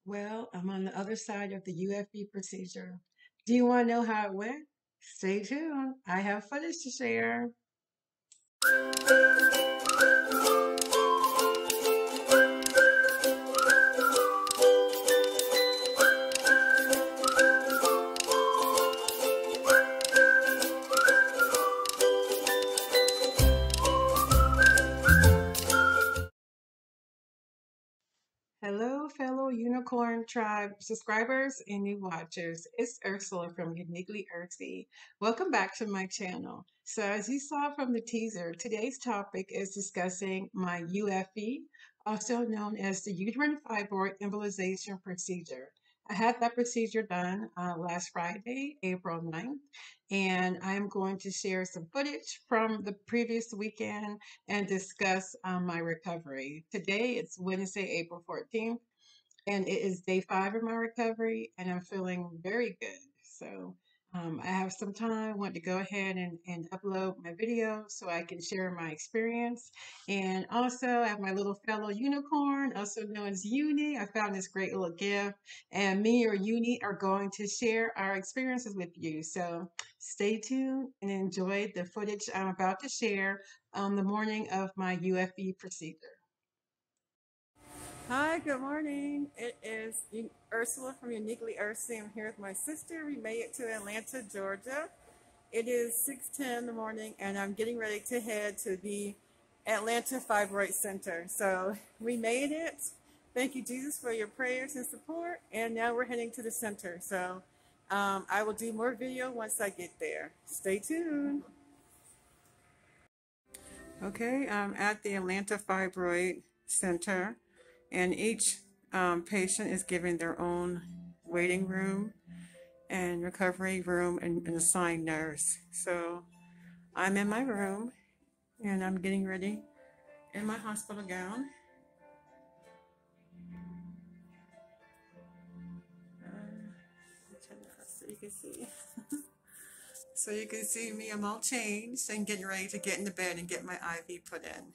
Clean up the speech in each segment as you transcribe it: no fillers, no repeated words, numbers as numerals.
Well, I'm on the other side of the UFE procedure. Do you want to know how it went? Stay tuned. I have footage to share. Hello, fellow Unicorn Tribe subscribers and new watchers. It's Ursula from Uniquely Earthy. Welcome back to my channel. So, as you saw from the teaser, today's topic is discussing my UFE, also known as the Uterine Fibroid Embolization procedure. I had that procedure done last Friday, April 9th, and I'm going to share some footage from the previous weekend and discuss my recovery. Today it's Wednesday, April 14th, and it is day 5 of my recovery, and I'm feeling very good. So I have some time, want to go ahead and upload my video so I can share my experience. And also, I have my little fellow unicorn, also known as Uni. I found this great little gift, and me or Uni are going to share our experiences with you. So stay tuned and enjoy the footage I'm about to share on the morning of my UFE procedure. Hi, good morning. It is Ursula from Uniquely Earthy. I'm here with my sister. We made it to Atlanta, Georgia. It is 6:10 in the morning, and I'm getting ready to head to the Atlanta Fibroid Center. So we made it. Thank you, Jesus, for your prayers and support. And now we're heading to the center. So I will do more video once I get there. Stay tuned. Okay, I'm at the Atlanta Fibroid Center, and each patient is given their own waiting room and recovery room and an assigned nurse. So I'm in my room, and I'm getting ready in my hospital gown. So you can see. So you can see me, I'm all changed and getting ready to get in the bed and get my IV put in.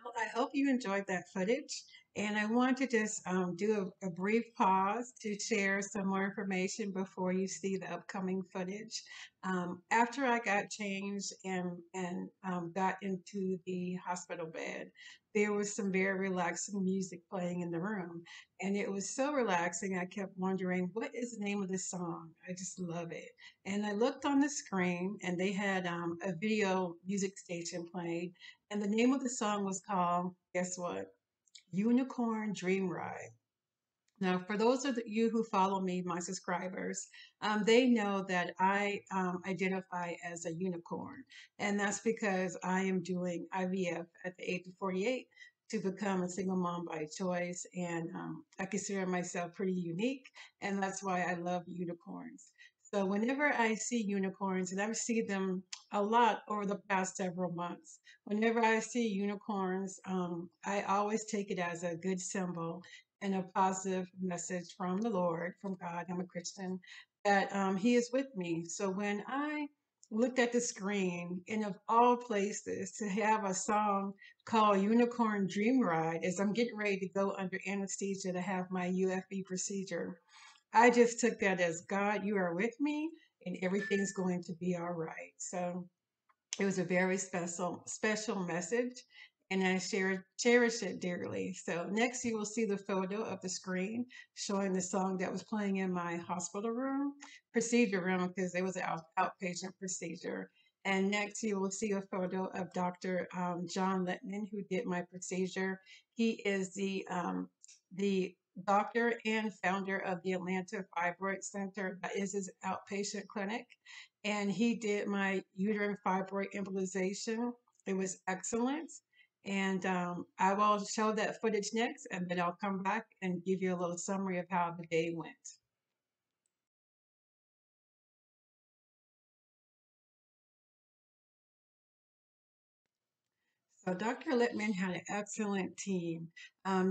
Well, I hope you enjoyed that footage. And I want to just do a brief pause to share some more information before you see the upcoming footage. After I got changed and got into the hospital bed, there was some very relaxing music playing in the room. And it was so relaxing, I kept wondering, what is the name of this song? I just love it. And I looked on the screen, and they had a video music station playing, and the name of the song was called, guess what? Unicorn Dream Ride. Now, for those of you who follow me, my subscribers, they know that I identify as a unicorn. And that's because I am doing IVF at the age of 48 to become a single mom by choice. And I consider myself pretty unique. And that's why I love unicorns. So whenever I see unicorns, and I've seen them a lot over the past several months, whenever I see unicorns, I always take it as a good symbol and a positive message from the Lord, from God. I'm a Christian, that He is with me. So when I looked at the screen, and of all places, to have a song called Unicorn Dream Ride as I'm getting ready to go under anesthesia to have my UFE procedure, I just took that as God, you are with me and everything's going to be all right. So it was a very special message, and I cherish it dearly. So next you will see the photo of the screen showing the song that was playing in my hospital room, procedure room, because it was an outpatient procedure. And next you will see a photo of Dr. John Lipman, who did my procedure. He is the doctor and founder of the Atlanta Fibroid Center. That is his outpatient clinic, and he did my uterine fibroid embolization. It was excellent. And I will show that footage next, and then I'll come back and give you a little summary of how the day went. So Dr. Lipman had an excellent team.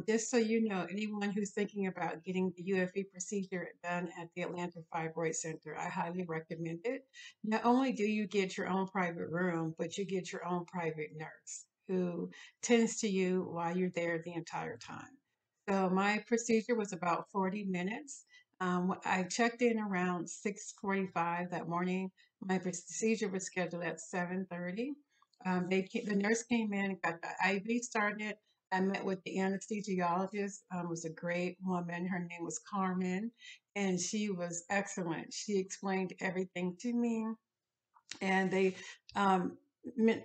Just so you know, anyone who's thinking about getting the UFE procedure done at the Atlanta Fibroid Center, I highly recommend it. Not only do you get your own private room, but you get your own private nurse. who tends to you while you're there the entire time. So my procedure was about 40 minutes. I checked in around 6:45 that morning. My procedure was scheduled at 7:30. The nurse came in, got the IV started. I met with the anesthesiologist. Was a great woman. Her name was Carmen, and she was excellent. She explained everything to me, and they um,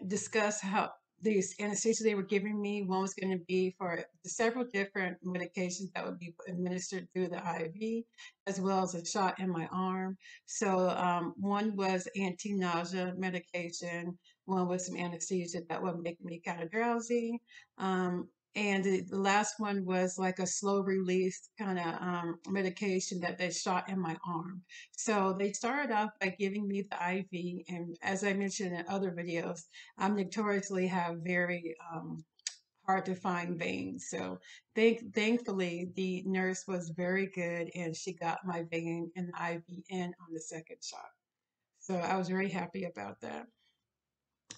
discussed how these anesthesia they were giving me, one was going to be for several different medications that would be administered through the IV, as well as a shot in my arm. So one was anti-nausea medication, one was some anesthesia that would make me kind of drowsy. And the last one was like a slow release kind of medication that they shot in my arm. So they started off by giving me the IV, and as I mentioned in other videos, I notoriously have very hard to find veins. So thankfully, the nurse was very good, and she got my vein and the IV in on the second shot. So I was very happy about that,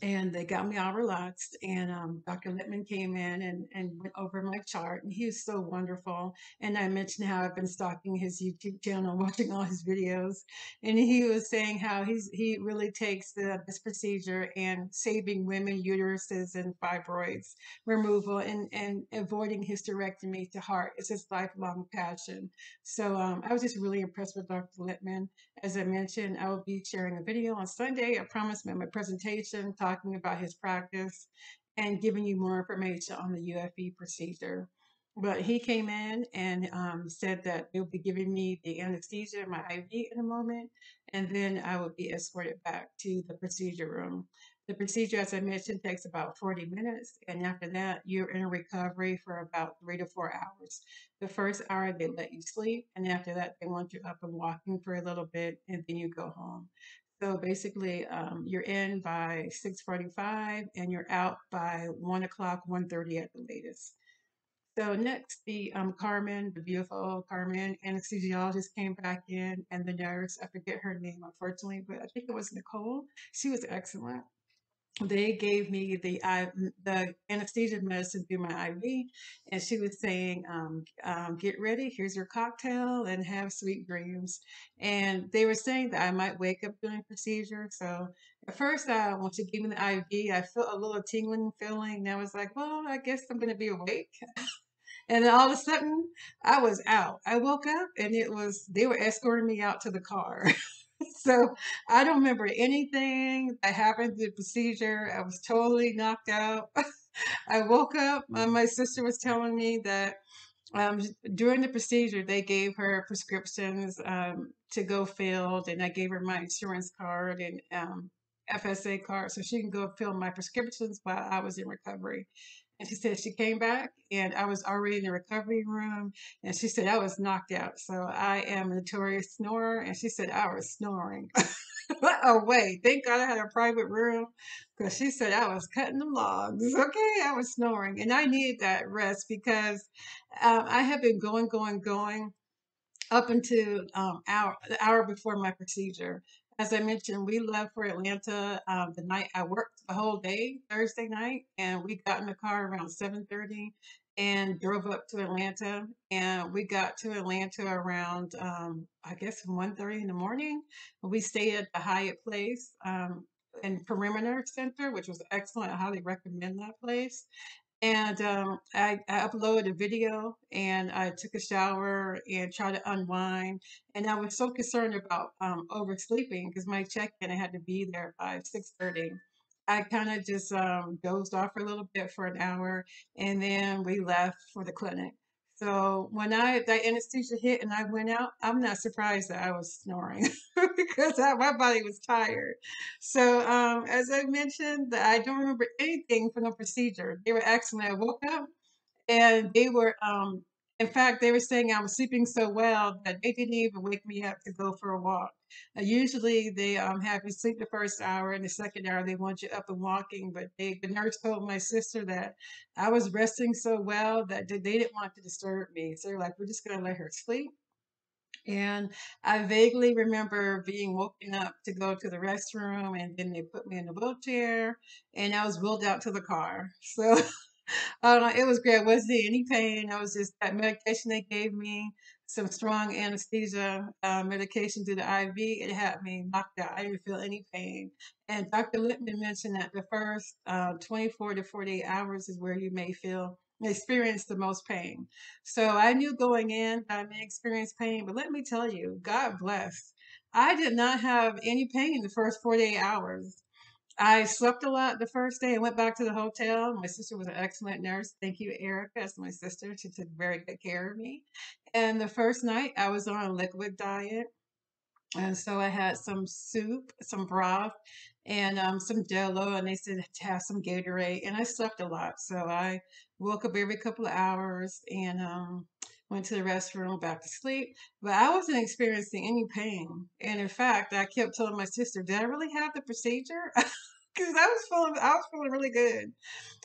and they got me all relaxed. And Dr. Lipman came in and went over my chart, and he was so wonderful. And I mentioned how I've been stalking his YouTube channel, watching all his videos, and he was saying how he really takes this procedure and saving women uteruses and fibroids removal and avoiding hysterectomy to heart. It's his lifelong passion. So I was just really impressed with Dr. Lipman. As I mentioned, I will be sharing a video on Sunday. I promise my presentation talking about his practice and giving you more information on the UFE procedure. But he came in and said that they'll be giving me the anesthesia and my IV in a moment, and then I will be escorted back to the procedure room. The procedure, as I mentioned, takes about 40 minutes, and after that, you're in recovery for about 3 to 4 hours. The first hour, they let you sleep, and after that, they want you up and walking for a little bit, and then you go home. So basically, you're in by 6:45, and you're out by 1 o'clock, 1:30 at the latest. So next, the Carmen, the beautiful Carmen anesthesiologist came back in, and the nurse, I forget her name unfortunately, but I think it was Nicole. She was excellent. They gave me the anesthesia medicine through my IV, and she was saying, "Get ready. Here's your cocktail, and have sweet dreams." And they were saying that I might wake up during procedure. So at first, when she gave me the IV, I felt a little tingling feeling, and I was like, "Well, I guess I'm going to be awake." And then all of a sudden, I was out. I woke up, and they were escorting me out to the car. So I don't remember anything that happened to the procedure. I was totally knocked out. I woke up. My sister was telling me that um, during the procedure, they gave her prescriptions to go filled, and I gave her my insurance card and FSA card so she can go fill my prescriptions while I was in recovery. And she said she came back, and I was already in the recovery room, and she said I was knocked out. So I am a notorious snorer, and she said I was snoring. Oh wait, thank God I had a private room because she said I was cutting the logs. Okay, I was snoring, and I needed that rest because I have been going up until the hour before my procedure. As I mentioned, we left for Atlanta the night I worked the whole day, Thursday night, and we got in the car around 7:30 and drove up to Atlanta. And we got to Atlanta around, I guess, 1:30 in the morning. We stayed at the Hyatt Place in Perimeter Center, which was excellent. I highly recommend that place. And I uploaded a video, and I took a shower and tried to unwind. And I was so concerned about oversleeping because my check-in, I had to be there by 6:30. I kind of just dozed off for a little bit for an hour, and then we left for the clinic. So when that anesthesia hit and I went out, I'm not surprised that I was snoring because my body was tired. So, as I mentioned, that I don't remember anything from the procedure. They were excellent. I woke up, and they were, in fact, they were saying I was sleeping so well that they didn't even wake me up to go for a walk. Usually, they have you sleep the first hour, and the second hour they want you up and walking. But the nurse told my sister that I was resting so well that they didn't want to disturb me. So they're like, "We're just going to let her sleep." And I vaguely remember being woken up to go to the restroom, and then they put me in a wheelchair, and I was wheeled out to the car. So it was great. I wasn't in any pain. I was just that medication they gave me, some strong anesthesia medication through the IV. It had me knocked out. I didn't feel any pain. And Dr. Lipman mentioned that the first 24 to 48 hours is where you may experience the most pain. So I knew going in I may experience pain, but let me tell you, God bless. I did not have any pain the first 48 hours. I slept a lot the first day and went back to the hotel. My sister was an excellent nurse. Thank you, Erica. That's my sister. She took very good care of me. And the first night I was on a liquid diet. And so I had some soup, some broth, and some Jello, and they said to have some Gatorade. And I slept a lot, so I woke up every couple of hours and went to the restroom, back to sleep. But I wasn't experiencing any pain, and in fact, I kept telling my sister, "Did I really have the procedure?" Because I was feeling really good.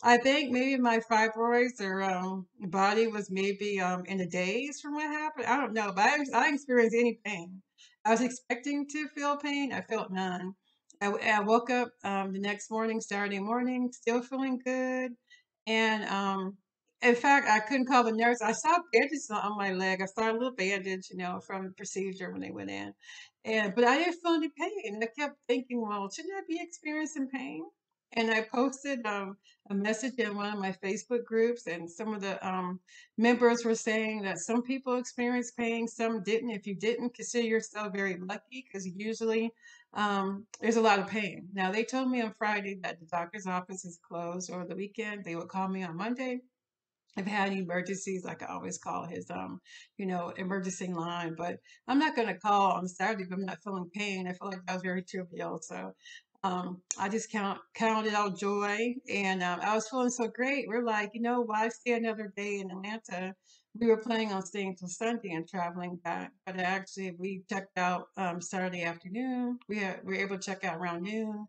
I think maybe my fibroids or body was maybe in a daze from what happened. I don't know, but I didn't experience any pain. I was expecting to feel pain. I felt none. I woke up the next morning, Saturday morning, still feeling good. And in fact, I couldn't call the nurse. I saw bandages on my leg. I saw a little bandage, from the procedure when they went in. But I didn't feel any pain. I kept thinking, well, shouldn't I be experiencing pain? And I posted a message in one of my Facebook groups, and some of the members were saying that some people experience pain, some didn't. If you didn't, consider yourself very lucky because usually there's a lot of pain. Now, they told me on Friday that the doctor's office is closed over the weekend. They would call me on Monday. If I had any emergencies, I could always call his, emergency line. But I'm not going to call on Saturday if I'm not feeling pain. I feel like that was very trivial. So I just counted out joy, and I was feeling so great. We're like, why stay another day in Atlanta? We were planning on staying till Sunday and traveling back, but actually we checked out Saturday afternoon. We were able to check out around noon,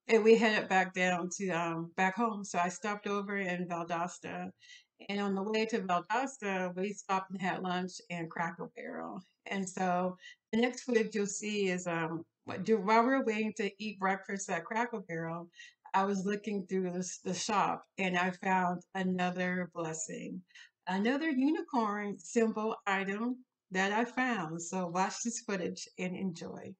and we headed back down to back home. So I stopped over in Valdosta, and on the way to Valdosta, we stopped and had lunch in Cracker Barrel. And so the next footage you'll see is while we were waiting to eat breakfast at Cracker Barrel, I was looking through the shop, and I found another blessing, another unicorn symbol item that I found. So watch this footage and enjoy.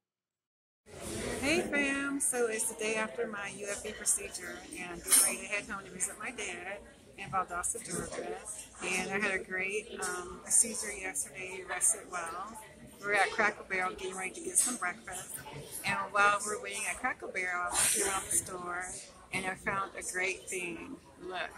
Hey fam, so it's the day after my UFE procedure, and I'm getting ready to head home to visit my dad in Valdosta, Georgia. And I had a great procedure yesterday, rested well. We're at Cracker Barrel getting ready to get some breakfast. And while we're waiting at Cracker Barrel, I went around the store and I found a great thing. Look.